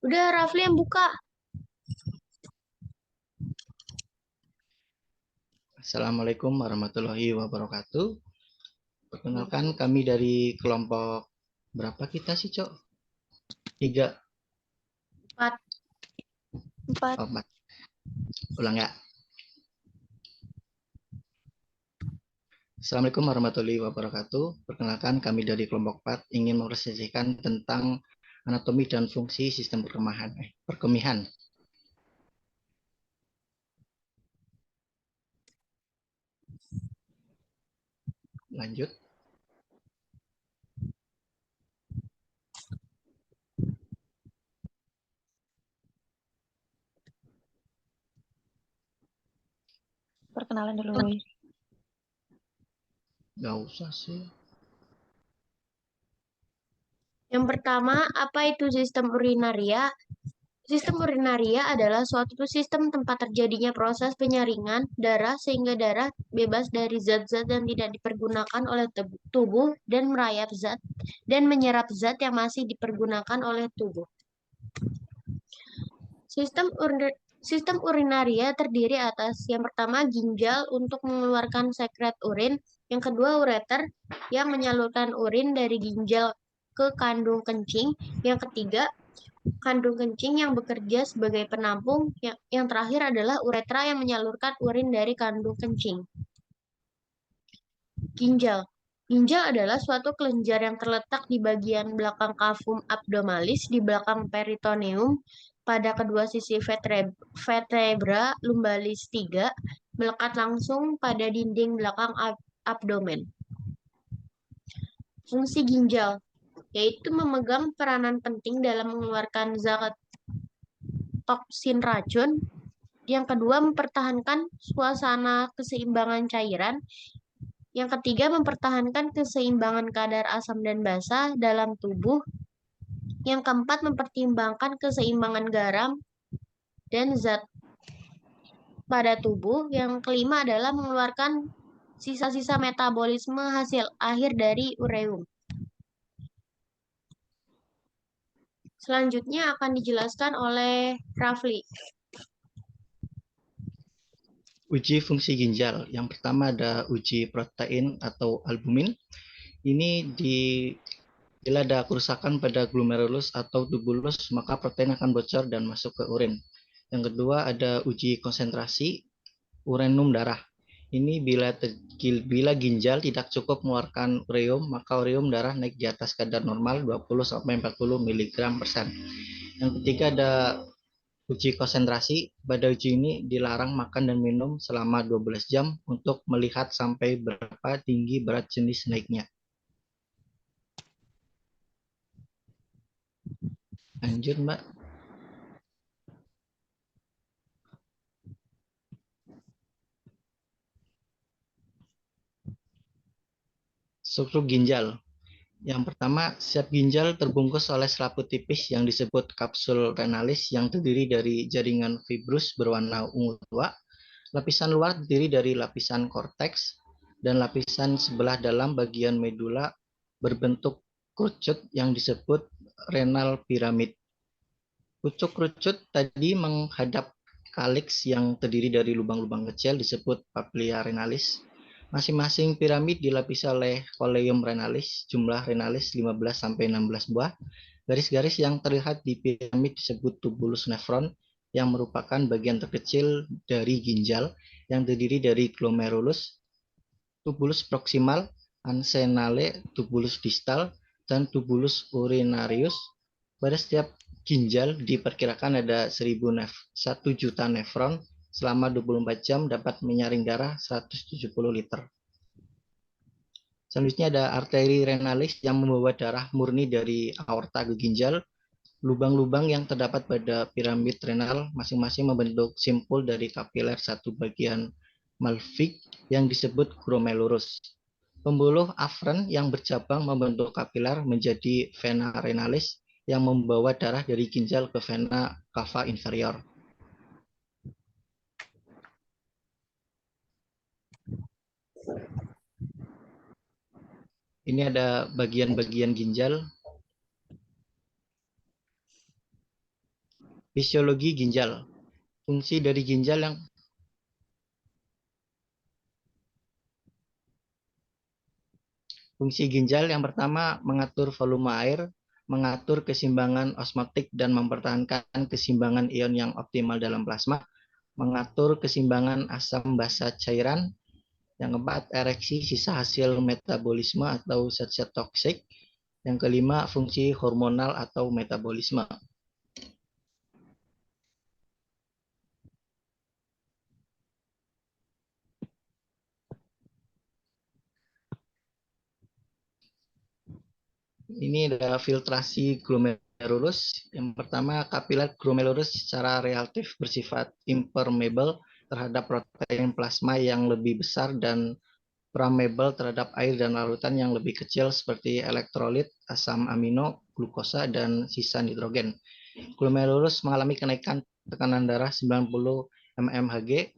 Udah, Rafli yang buka. Assalamualaikum warahmatullahi wabarakatuh. Perkenalkan kami dari kelompok berapa kita sih, Cok? 3, Empat. Empat. 4. Ulang ya. Assalamualaikum warahmatullahi wabarakatuh. Perkenalkan kami dari kelompok 4 ingin mempresentasikan tentang anatomi dan fungsi sistem perkemihan. Lanjut. Perkenalan dulu. Gak usah sih. Yang pertama, apa itu sistem urinaria? Sistem urinaria adalah suatu sistem tempat terjadinya proses penyaringan darah sehingga darah bebas dari zat-zat yang tidak dipergunakan oleh tubuh dan merayap zat dan menyerap zat yang masih dipergunakan oleh tubuh. Sistem urinaria terdiri atas yang pertama ginjal untuk mengeluarkan sekret urin, yang kedua ureter yang menyalurkan urin dari ginjal ke kandung kencing, yang ketiga kandung kencing yang bekerja sebagai penampung, yang terakhir adalah uretra yang menyalurkan urin dari kandung kencing. Ginjal. Ginjal adalah suatu kelenjar yang terletak di bagian belakang cavum abdominis di belakang peritoneum pada kedua sisi vertebra lumbalis 3, melekat langsung pada dinding belakang abdomen. Fungsi ginjal yaitu memegang peranan penting dalam mengeluarkan zat toksin racun. Yang kedua, mempertahankan suasana keseimbangan cairan. Yang ketiga, mempertahankan keseimbangan kadar asam dan basa dalam tubuh. Yang keempat, mempertimbangkan keseimbangan garam dan zat pada tubuh. Yang kelima adalah mengeluarkan sisa-sisa metabolisme hasil akhir dari ureum. Selanjutnya akan dijelaskan oleh Rafli. Uji fungsi ginjal. Yang pertama ada uji protein atau albumin. Ini bila ada kerusakan pada glomerulus atau tubulus, maka protein akan bocor dan masuk ke urin. Yang kedua ada uji konsentrasi urenum darah. Ini bila ginjal tidak cukup mengeluarkan ureum, maka ureum darah naik di atas kadar normal 20-40 mg/sen. Yang ketiga ada uji konsentrasi. Pada uji ini dilarang makan dan minum selama 12 jam untuk melihat sampai berapa tinggi berat jenis naiknya. Lanjut, Mbak. Struktur ginjal. Yang pertama, setiap ginjal terbungkus oleh selaput tipis yang disebut kapsul renalis yang terdiri dari jaringan fibrus berwarna ungu tua. Lapisan luar terdiri dari lapisan korteks dan lapisan sebelah dalam bagian medula berbentuk kerucut yang disebut renal piramid. Kerucut tadi menghadap kaliks yang terdiri dari lubang-lubang kecil disebut papilla renalis. Masing-masing piramid dilapisi oleh coleum renalis, jumlah renalis 15-16 buah. Garis-garis yang terlihat di piramid disebut tubulus nephron, yang merupakan bagian terkecil dari ginjal yang terdiri dari glomerulus, tubulus proximal, ansenale, tubulus distal, dan tubulus urinarius. Pada setiap ginjal diperkirakan ada 1 juta nefron selama 24 jam dapat menyaring darah 170 liter. Selanjutnya ada arteri renalis yang membawa darah murni dari aorta ke ginjal. Lubang-lubang yang terdapat pada piramid renal masing-masing membentuk simpul dari kapiler satu bagian Malvik yang disebut glomerulus. Pembuluh aferen yang bercabang membentuk kapiler menjadi vena renalis yang membawa darah dari ginjal ke vena cava inferior. Ini ada bagian-bagian ginjal. Fisiologi ginjal. Fungsi dari ginjal yang pertama mengatur volume air, mengatur keseimbangan osmotik dan mempertahankan keseimbangan ion yang optimal dalam plasma, mengatur keseimbangan asam basa cairan. Yang keempat, ereksi sisa hasil metabolisme atau zat-zat toksik. Yang kelima, fungsi hormonal atau metabolisme. Ini adalah filtrasi glomerulus. Yang pertama, kapiler glomerulus secara relatif bersifat impermeable terhadap protein plasma yang lebih besar dan permeable terhadap air dan larutan yang lebih kecil seperti elektrolit, asam amino, glukosa, dan sisa nitrogen. Glomerulus mengalami kenaikan tekanan darah 90 mmHg.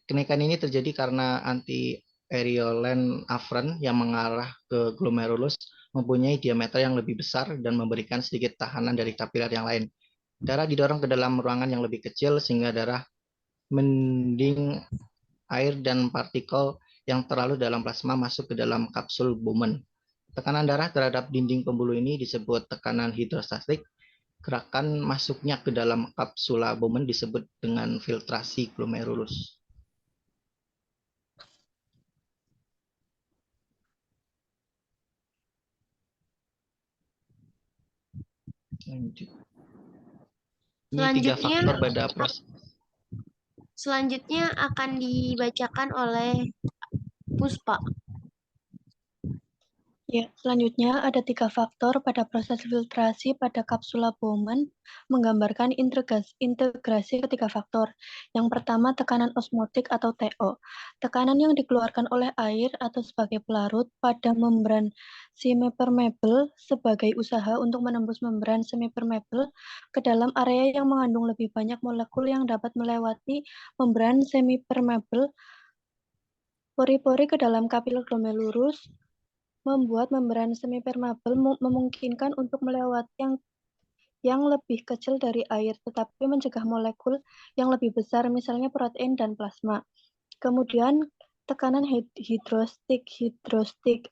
Kenaikan ini terjadi karena anti-areolen afferent yang mengarah ke glomerulus mempunyai diameter yang lebih besar dan memberikan sedikit tahanan dari kapiler yang lain. Darah didorong ke dalam ruangan yang lebih kecil sehingga darah mending air dan partikel yang terlalu dalam plasma masuk ke dalam kapsul Bowman. Tekanan darah terhadap dinding pembuluh ini disebut tekanan hidrostatik. Gerakan masuknya ke dalam kapsula Bowman disebut dengan filtrasi glomerulus. Lanjut. Ini 3 faktor pada proses. Selanjutnya akan dibacakan oleh Puspa. Ya, selanjutnya ada 3 faktor pada proses filtrasi pada kapsula Bowman menggambarkan integrasi ketiga faktor. Yang pertama, tekanan osmotik atau TO. Tekanan yang dikeluarkan oleh air atau sebagai pelarut pada membran semipermeable sebagai usaha untuk menembus membran semipermeable ke dalam area yang mengandung lebih banyak molekul yang dapat melewati membran semipermeable. Pori-pori ke dalam kapiler glomerulus membuat membran semipermeable memungkinkan untuk melewati yang lebih kecil dari air, tetapi mencegah molekul yang lebih besar, misalnya protein dan plasma. Kemudian, tekanan hidrostik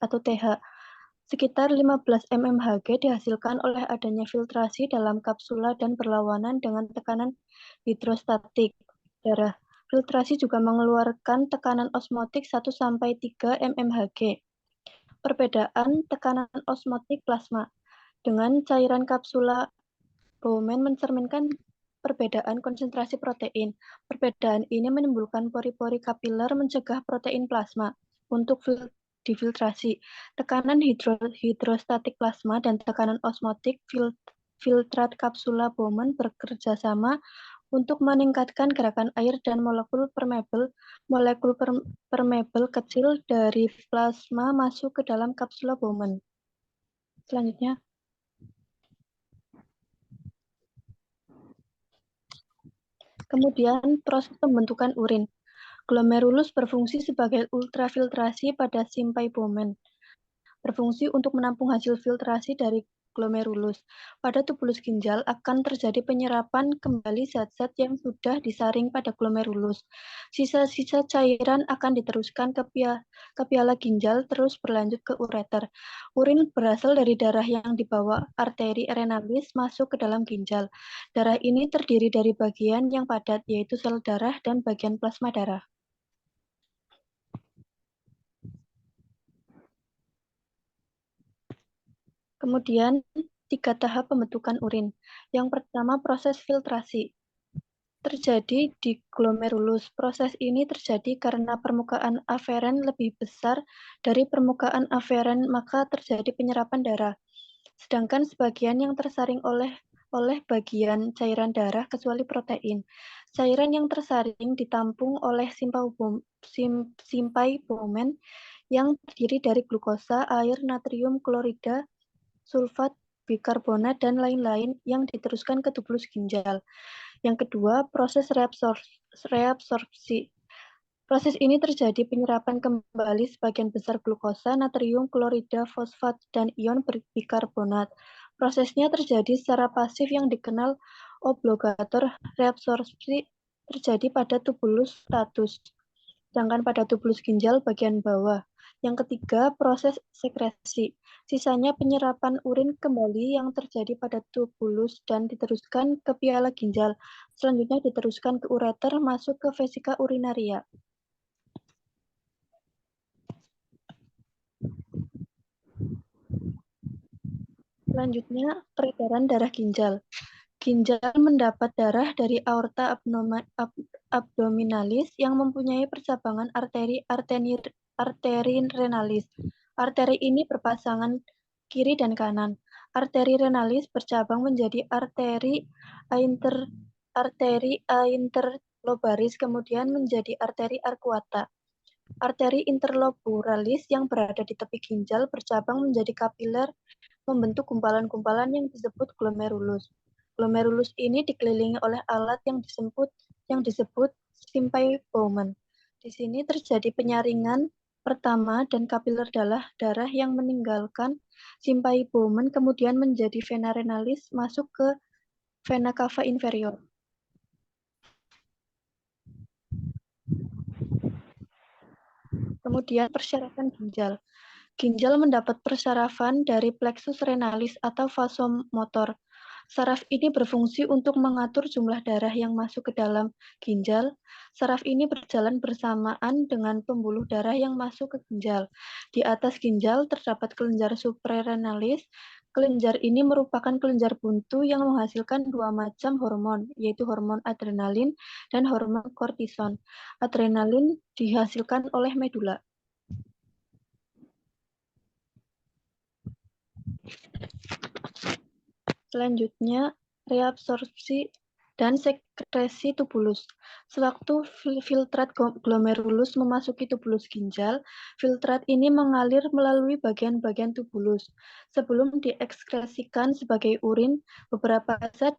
atau TH sekitar 15 mmHg dihasilkan oleh adanya filtrasi dalam kapsula dan berlawanan dengan tekanan hidrostatik darah. Filtrasi juga mengeluarkan tekanan osmotik 1-3 mmHg. Perbedaan tekanan osmotik plasma dengan cairan kapsula Bowman mencerminkan perbedaan konsentrasi protein. Perbedaan ini menimbulkan pori-pori kapiler mencegah protein plasma untuk difiltrasi. Tekanan hidrostatik plasma dan tekanan osmotik filtrat kapsula Bowman bekerja sama untuk meningkatkan gerakan air dan molekul permeable kecil dari plasma masuk ke dalam kapsula Bowman. Selanjutnya, kemudian proses pembentukan urin. Glomerulus berfungsi sebagai ultrafiltrasi pada simpai Bowman. Berfungsi untuk menampung hasil filtrasi dari glomerulus. Pada tubulus ginjal akan terjadi penyerapan kembali zat-zat yang sudah disaring pada glomerulus. Sisa-sisa cairan akan diteruskan ke piala ginjal terus berlanjut ke ureter. Urin berasal dari darah yang dibawa arteri renalis masuk ke dalam ginjal. Darah ini terdiri dari bagian yang padat yaitu sel darah dan bagian plasma darah. Kemudian, 3 tahap pembentukan urin. Yang pertama, proses filtrasi. Terjadi di glomerulus. Proses ini terjadi karena permukaan aferen lebih besar dari permukaan aferen, maka terjadi penyerapan darah. Sedangkan sebagian yang tersaring oleh bagian cairan darah kecuali protein. Cairan yang tersaring ditampung oleh simpai Bowman yang terdiri dari glukosa, air, natrium klorida, sulfat, bikarbonat, dan lain-lain yang diteruskan ke tubulus ginjal. Yang kedua, proses reabsorpsi. Proses ini terjadi penyerapan kembali sebagian besar glukosa, natrium, klorida, fosfat, dan ion bikarbonat. Prosesnya terjadi secara pasif yang dikenal oblogator reabsorpsi terjadi pada tubulus status, sedangkan pada tubulus ginjal bagian bawah. Yang ketiga, proses sekresi. Sisanya penyerapan urin kembali yang terjadi pada tubulus dan diteruskan ke piala ginjal. Selanjutnya diteruskan ke ureter masuk ke vesika urinaria. Selanjutnya, peredaran darah ginjal. Ginjal mendapat darah dari aorta abdominalis yang mempunyai percabangan arteri renalis. Arteri ini berpasangan kiri dan kanan. Arteri renalis bercabang menjadi arteri interlobaris, kemudian menjadi arteri arcuata. Arteri interloburalis yang berada di tepi ginjal bercabang menjadi kapiler membentuk gumpalan-gumpalan yang disebut glomerulus. Glomerulus ini dikelilingi oleh alat yang disebut simpai Bowman. Di sini terjadi penyaringan pertama dan kapiler darah yang meninggalkan simpai Bowman kemudian menjadi vena renalis masuk ke vena cava inferior. Kemudian persyarafan ginjal. Ginjal mendapat persarafan dari plexus renalis atau vasomotor. Saraf ini berfungsi untuk mengatur jumlah darah yang masuk ke dalam ginjal. Saraf ini berjalan bersamaan dengan pembuluh darah yang masuk ke ginjal. Di atas ginjal terdapat kelenjar suprarenalis. Kelenjar ini merupakan kelenjar buntu yang menghasilkan dua macam hormon, yaitu hormon adrenalin dan hormon kortison. Adrenalin dihasilkan oleh medula. Selanjutnya, reabsorpsi dan sekresi tubulus. Sewaktu filtrat glomerulus memasuki tubulus ginjal, filtrat ini mengalir melalui bagian-bagian tubulus. Sebelum diekskresikan sebagai urin, beberapa zat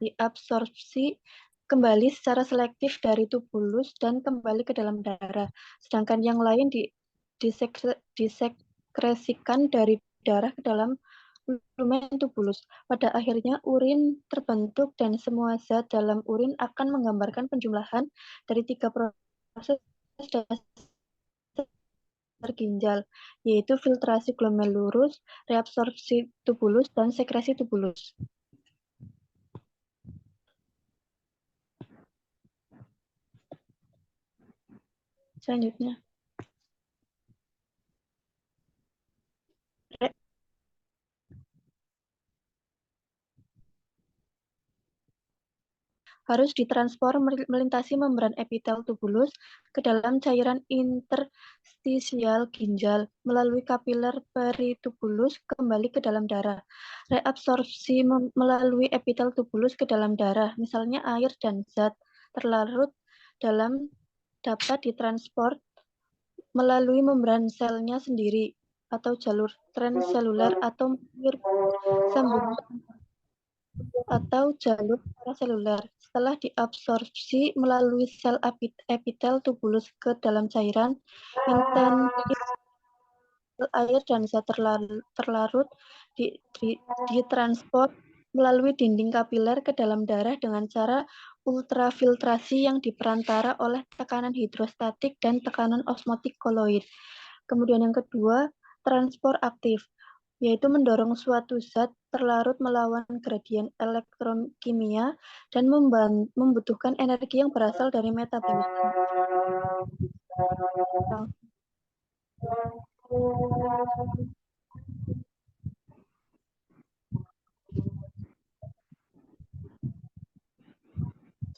diabsorpsi kembali secara selektif dari tubulus dan kembali ke dalam darah. Sedangkan yang lain disekresikan dari darah ke dalam lumen tubulus. Pada akhirnya urin terbentuk dan semua zat dalam urin akan menggambarkan penjumlahan dari tiga proses dasar ginjal, yaitu filtrasi glomerulus, reabsorpsi tubulus, dan sekresi tubulus. Selanjutnya. Harus ditransport melintasi membran epitel tubulus ke dalam cairan interstisial ginjal melalui kapiler peritubulus kembali ke dalam darah. Reabsorpsi melalui epitel tubulus ke dalam darah, misalnya air dan zat terlarut dalam dapat ditransport melalui membran selnya sendiri atau jalur transseluler atau sambungan atau jalur paraseluler. Setelah diabsorpsi melalui sel epitel tubulus ke dalam cairan, air dan zat terlarut ditransport melalui dinding kapiler ke dalam darah dengan cara ultrafiltrasi yang diperantara oleh tekanan hidrostatik dan tekanan osmotik koloid. Kemudian yang kedua, transport aktif, yaitu mendorong suatu zat terlarut melawan gradien elektrokimia dan membutuhkan energi yang berasal dari metabolisme.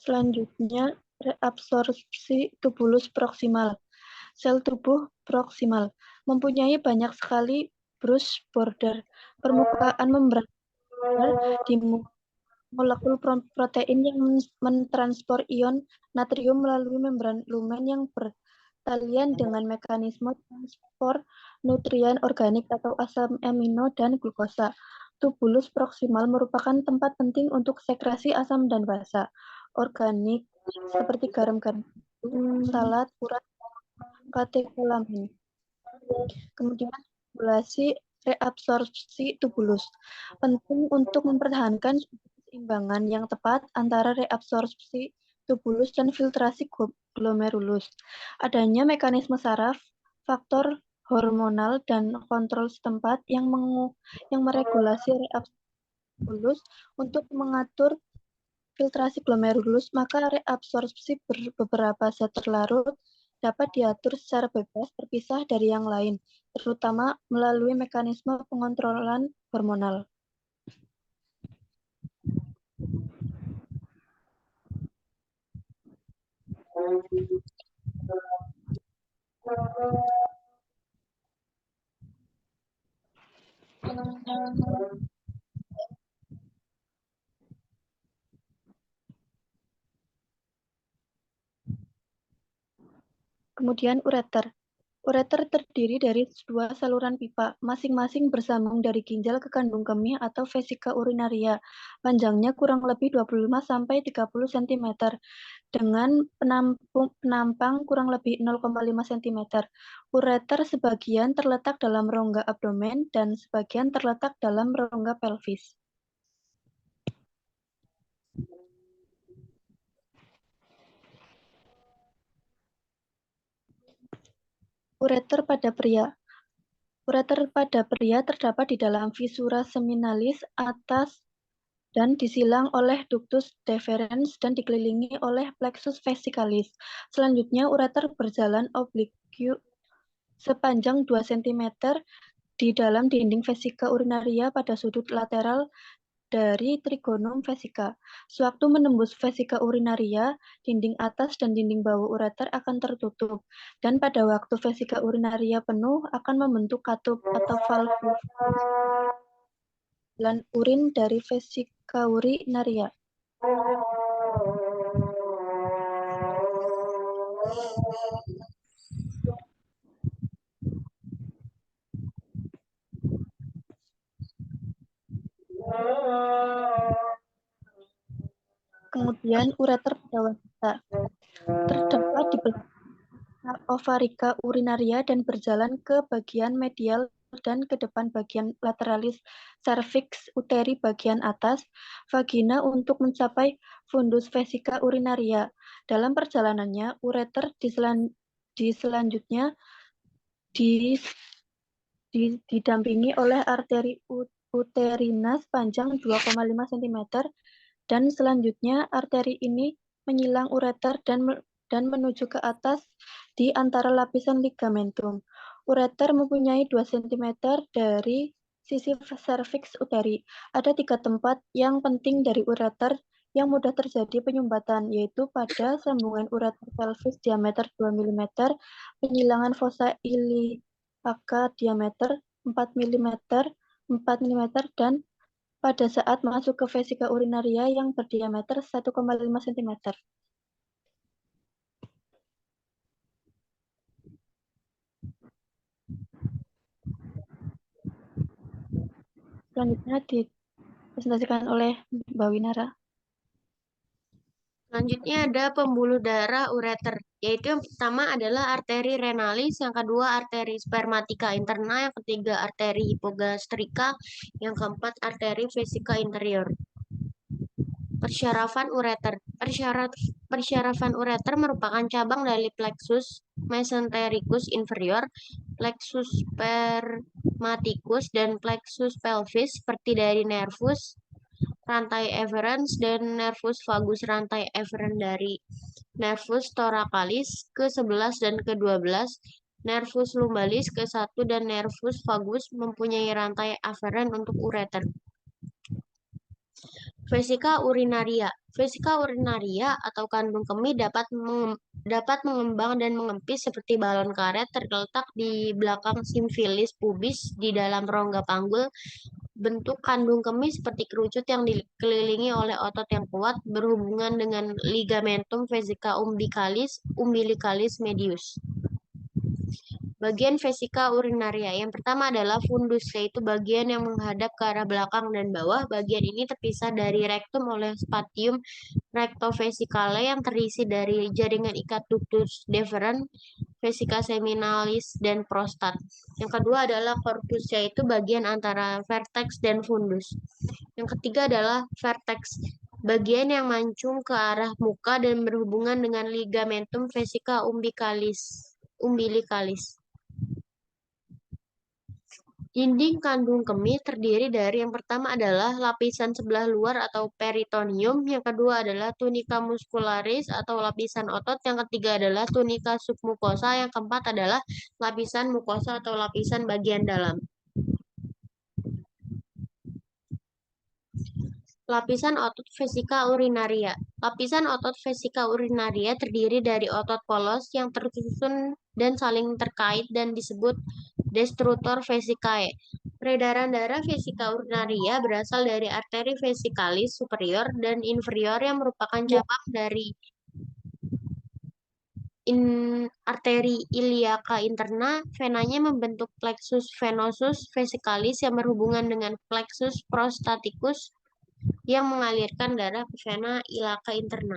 Selanjutnya, reabsorpsi tubulus proksimal. Sel tubuh proksimal mempunyai banyak sekali brush border, permukaan membran di molekul protein yang mentransport ion natrium melalui membran lumen yang bertalian dengan mekanisme transport nutrien organik atau asam amino dan glukosa. Tubulus proksimal merupakan tempat penting untuk sekresi asam dan basa organik seperti garam-garam, salat, urat, katekolamin. Kemudian regulasi reabsorpsi tubulus penting untuk mempertahankan keseimbangan yang tepat antara reabsorpsi tubulus dan filtrasi glomerulus. Adanya mekanisme saraf, faktor hormonal, dan kontrol setempat yang meregulasi reabsorpsi tubulus untuk mengatur filtrasi glomerulus, maka reabsorpsi beberapa zat terlarut dapat diatur secara bebas terpisah dari yang lain, terutama melalui mekanisme pengontrolan hormonal. Kemudian ureter. Ureter terdiri dari dua saluran pipa, masing-masing bersambung dari ginjal ke kandung kemih atau vesika urinaria. Panjangnya kurang lebih 25-30 cm dengan penampang kurang lebih 0,5 cm. Ureter sebagian terletak dalam rongga abdomen dan sebagian terletak dalam rongga pelvis. Ureter pada pria. Ureter pada pria terdapat di dalam visura seminalis atas dan disilang oleh ductus deferens dan dikelilingi oleh plexus vesicalis. Selanjutnya, ureter berjalan oblique sepanjang 2 cm di dalam dinding vesika urinaria pada sudut lateral dari trigonum vesica. Sewaktu menembus vesika urinaria, dinding atas dan dinding bawah ureter akan tertutup, dan pada waktu vesika urinaria penuh akan membentuk katup atau valvul dan urin dari vesika urinaria. Kemudian ureter pada wanita terdapat di belakang ovarika urinaria dan berjalan ke bagian medial dan ke depan bagian lateralis cervix uteri bagian atas vagina untuk mencapai fundus vesica urinaria. Dalam perjalanannya, ureter selanjutnya didampingi oleh arteri uterina sepanjang 2,5 cm dan selanjutnya arteri ini menyilang ureter dan menuju ke atas di antara lapisan ligamentum. Ureter mempunyai 2 cm dari sisi cervix uteri. Ada 3 tempat yang penting dari ureter yang mudah terjadi penyumbatan, yaitu pada sambungan ureter pelvis diameter 2 mm, penyilangan fossa iliaca diameter 4 mm, dan pada saat masuk ke vesika urinaria yang berdiameter 1,5 cm. Selanjutnya dipresentasikan oleh Mbak Winara. Selanjutnya ada pembuluh darah ureter, yaitu yang pertama adalah arteri renalis, yang kedua arteri spermatica interna, yang ketiga arteri hipogastrika, yang keempat arteri vesika interior. Persyarafan ureter. Persyarafan ureter merupakan cabang dari plexus mesentericus inferior, plexus spermaticus, dan plexus pelvis seperti dari nervus rantai efferens dan nervus vagus rantai efferent dari nervus thoracalis ke-11 dan ke-12, nervus lumbalis ke-1 dan nervus vagus mempunyai rantai afferent untuk ureter. Vesika urinaria. Vesika urinaria atau kandung kemih dapat mengembang dan mengempis seperti balon karet terletak di belakang simfilis pubis di dalam rongga panggul. Bentuk kandung kemih seperti kerucut yang dikelilingi oleh otot yang kuat berhubungan dengan ligamentum vesica umbilicalis medius. Bagian vesika urinaria. Yang pertama adalah fundus, yaitu bagian yang menghadap ke arah belakang dan bawah. Bagian ini terpisah dari rektum oleh spatium rectovesicale yang terisi dari jaringan ikat ductus deferens vesika seminalis, dan prostat. Yang kedua adalah corpus, yaitu bagian antara vertex dan fundus. Yang ketiga adalah vertex, bagian yang mancung ke arah muka dan berhubungan dengan ligamentum vesika umbilicalis. Dinding kandung kemih terdiri dari yang pertama adalah lapisan sebelah luar atau peritoneum, yang kedua adalah tunica muscularis atau lapisan otot, yang ketiga adalah tunica submucosa, yang keempat adalah lapisan mukosa atau lapisan bagian dalam. Lapisan otot vesika urinaria. Lapisan otot vesika urinaria terdiri dari otot polos yang tersusun dan saling terkait dan disebut destructor vesicae. Peredaran darah vesika urinaria berasal dari arteri vesikalis superior dan inferior yang merupakan cabang dari arteri iliaca interna. Venanya membentuk plexus venosus vesicalis yang berhubungan dengan plexus prostaticus yang mengalirkan darah ke vena iliaca interna.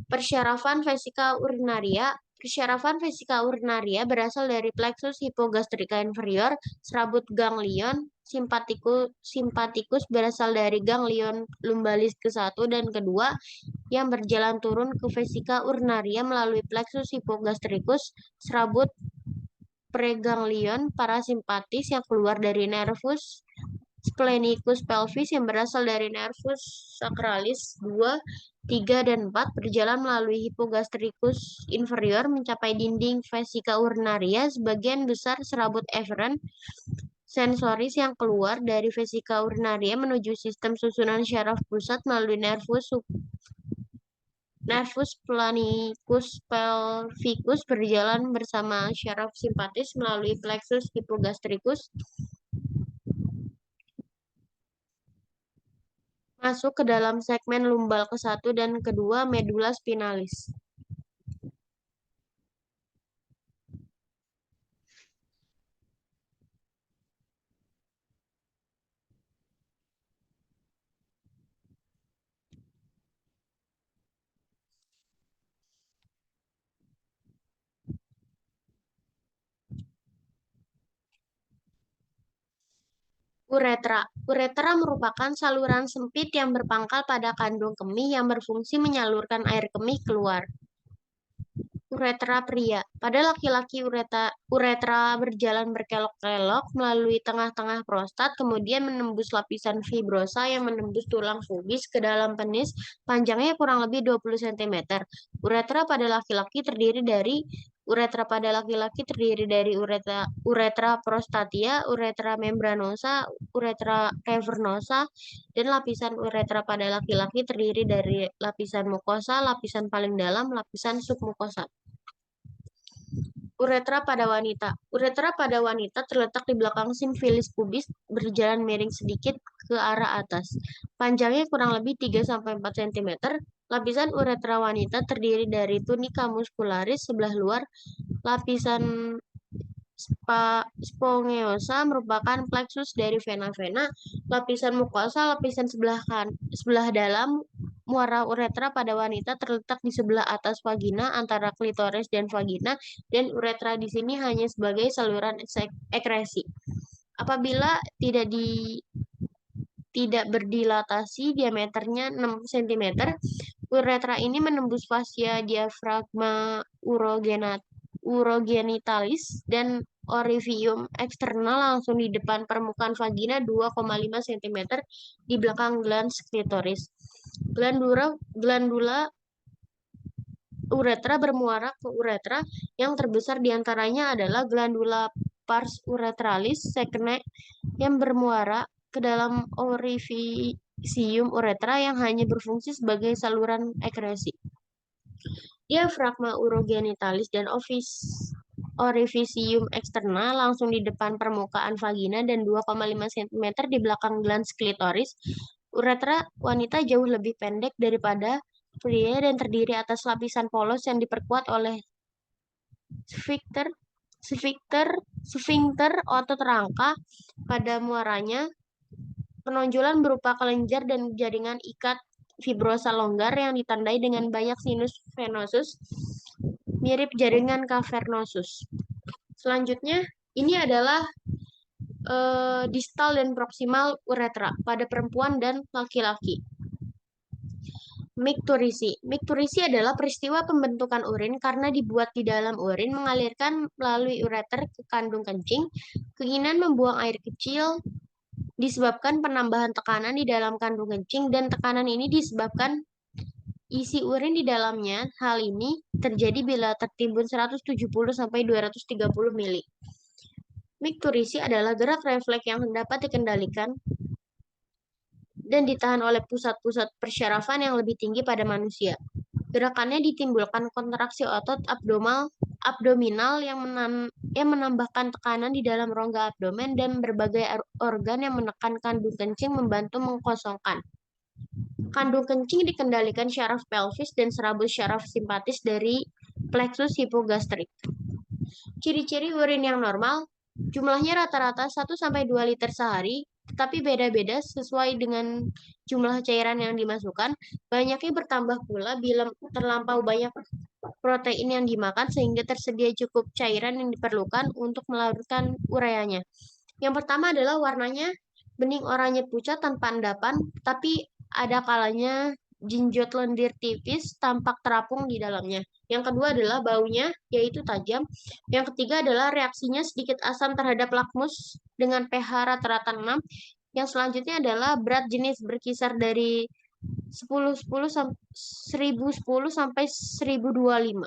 Persyarafan vesika urinaria. Persyarafan vesika urinaria berasal dari plexus hipogastrika inferior, serabut ganglion simpatikus berasal dari ganglion lumbalis ke-1 dan kedua yang berjalan turun ke vesika urinaria melalui plexus hipogastricus, serabut preganglion parasimpatis yang keluar dari nervus splenicus pelvis yang berasal dari nervus sacralis 2, 3, dan 4 berjalan melalui hipogastricus inferior mencapai dinding vesika urinaria. Sebagian besar serabut efferent sensoris yang keluar dari vesika urinaria menuju sistem susunan syaraf pusat melalui nervus planicus pelvicus berjalan bersama syaraf simpatis melalui plexus hipogastricus masuk ke dalam segmen lumbal ke-1 dan kedua medula spinalis. Uretra. Uretra merupakan saluran sempit yang berpangkal pada kandung kemih yang berfungsi menyalurkan air kemih keluar. Uretra pria. Pada laki-laki uretra berjalan berkelok-kelok melalui tengah-tengah prostat, kemudian menembus lapisan fibrosa yang menembus tulang pubis ke dalam penis, panjangnya kurang lebih 20 cm. Uretra pada laki-laki terdiri dari uretra prostatia, uretra membranosa, uretra cavernosa, dan lapisan uretra pada laki-laki terdiri dari lapisan mukosa, lapisan paling dalam, lapisan submukosa. Uretra pada wanita. Uretra pada wanita terletak di belakang simfilis pubis, berjalan miring sedikit ke arah atas. Panjangnya kurang lebih 3-4 cm. Lapisan uretra wanita terdiri dari tunica muscularis sebelah luar, lapisan spongeosa merupakan plexus dari vena-vena, lapisan mukosa, lapisan sebelah dalam. Muara uretra pada wanita terletak di sebelah atas vagina antara klitoris dan vagina, dan uretra di sini hanya sebagai saluran ekresi. Apabila tidak berdilatasi, diameternya 6 cm, uretra ini menembus fascia diafragma urogenitalis dan orifium eksternal langsung di depan permukaan vagina 2,5 cm di belakang glans klitoris. Glandula uretra bermuara ke uretra. Yang terbesar diantaranya adalah glandula pars uretralis secne yang bermuara ke dalam orifisium uretra yang hanya berfungsi sebagai saluran ekresi. Diafragma urogenitalis dan orifisium eksternal langsung di depan permukaan vagina dan 2,5 cm di belakang glans klitoris. Uretra wanita jauh lebih pendek daripada pria dan terdiri atas lapisan polos yang diperkuat oleh sphincter otot rangka pada muaranya. Penonjolan berupa kelenjar dan jaringan ikat fibrosa longgar yang ditandai dengan banyak sinus venosus. mirip jaringan cavernosus. Selanjutnya, ini adalah distal dan proksimal uretra pada perempuan dan laki-laki. Mikturisi. Mikturisi adalah peristiwa pembentukan urin karena dibuat di dalam urin mengalirkan melalui ureter ke kandung kencing. Keinginan membuang air kecil disebabkan penambahan tekanan di dalam kandung kencing dan tekanan ini disebabkan isi urin di dalamnya. Hal ini terjadi bila tertimbun 170 sampai 230 mili. Mikturisi adalah gerak refleks yang dapat dikendalikan dan ditahan oleh pusat-pusat persyarafan yang lebih tinggi pada manusia. Gerakannya ditimbulkan kontraksi otot abdominal yang menambahkan tekanan di dalam rongga abdomen dan berbagai organ yang menekan kandung kencing membantu mengkosongkan. Kandung kencing dikendalikan syaraf pelvis dan serabut syaraf simpatis dari plexus hipogastrik. Ciri-ciri urin yang normal, jumlahnya rata-rata 1-2 liter sehari, tetapi beda-beda sesuai dengan jumlah cairan yang dimasukkan. Banyaknya bertambah pula bila terlampau banyak protein yang dimakan sehingga tersedia cukup cairan yang diperlukan untuk melarutkan ureanya. Yang pertama adalah warnanya bening oranye pucat tanpa endapan, tapi ada kalanya jinjot lendir tipis tampak terapung di dalamnya. Yang kedua adalah baunya, yaitu tajam. Yang ketiga adalah reaksinya sedikit asam terhadap lakmus dengan pH rata-rata 6. Yang selanjutnya adalah berat jenis berkisar dari 1010 sampai 1025.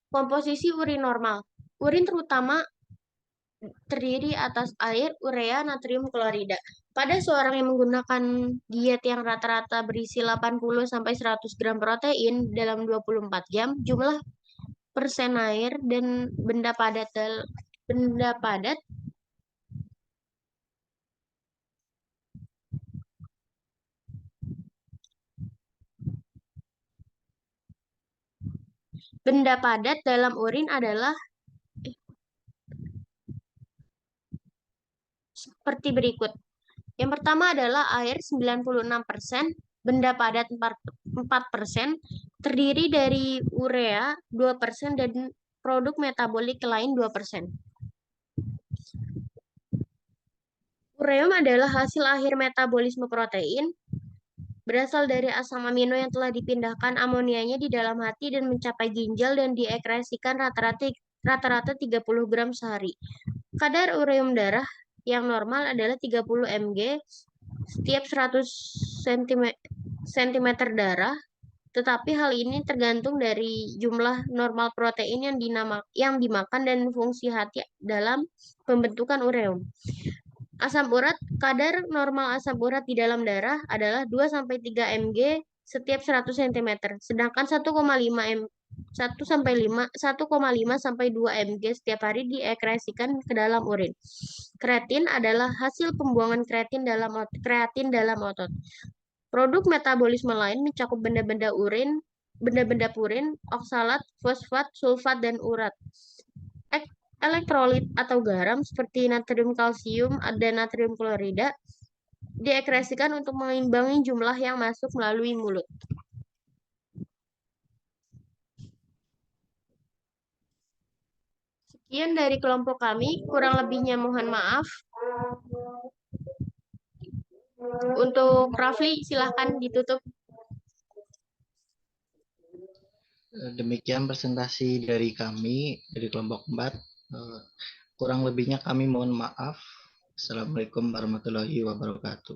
Komposisi urin normal. Urin terutama terdiri atas air, urea, natrium klorida. Pada seorang yang menggunakan diet yang rata-rata berisi 80 sampai 100 gram protein dalam 24 jam, jumlah persen air dan benda padat dalam urin adalah seperti berikut. Yang pertama adalah air 96%, benda padat 4%, terdiri dari urea 2% dan produk metabolik lain 2%. Ureum adalah hasil akhir metabolisme protein, berasal dari asam amino yang telah dipindahkan amonianya di dalam hati dan mencapai ginjal dan diekskresikan rata-rata 30 gram sehari. Kadar ureum darah yang normal adalah 30 mg setiap 100 cm darah, tetapi hal ini tergantung dari jumlah normal protein yang dimakan dan fungsi hati dalam pembentukan ureum. Asam urat, kadar normal asam urat di dalam darah adalah 2-3 mg setiap 100 cm, sedangkan 1,5 sampai 2 mg setiap hari diekskresikan ke dalam urin. Kreatin adalah hasil pembuangan kreatin dalam otot. Produk metabolisme lain mencakup benda-benda purin, oksalat, fosfat, sulfat, dan urat. Elektrolit atau garam seperti natrium kalsium dan natrium klorida diekskresikan untuk mengimbangi jumlah yang masuk melalui mulut. Sekian dari kelompok kami, kurang lebihnya mohon maaf. Untuk Rafli, silahkan ditutup. Demikian presentasi dari kami, dari kelompok 4. Kurang lebihnya kami mohon maaf. Assalamualaikum warahmatullahi wabarakatuh.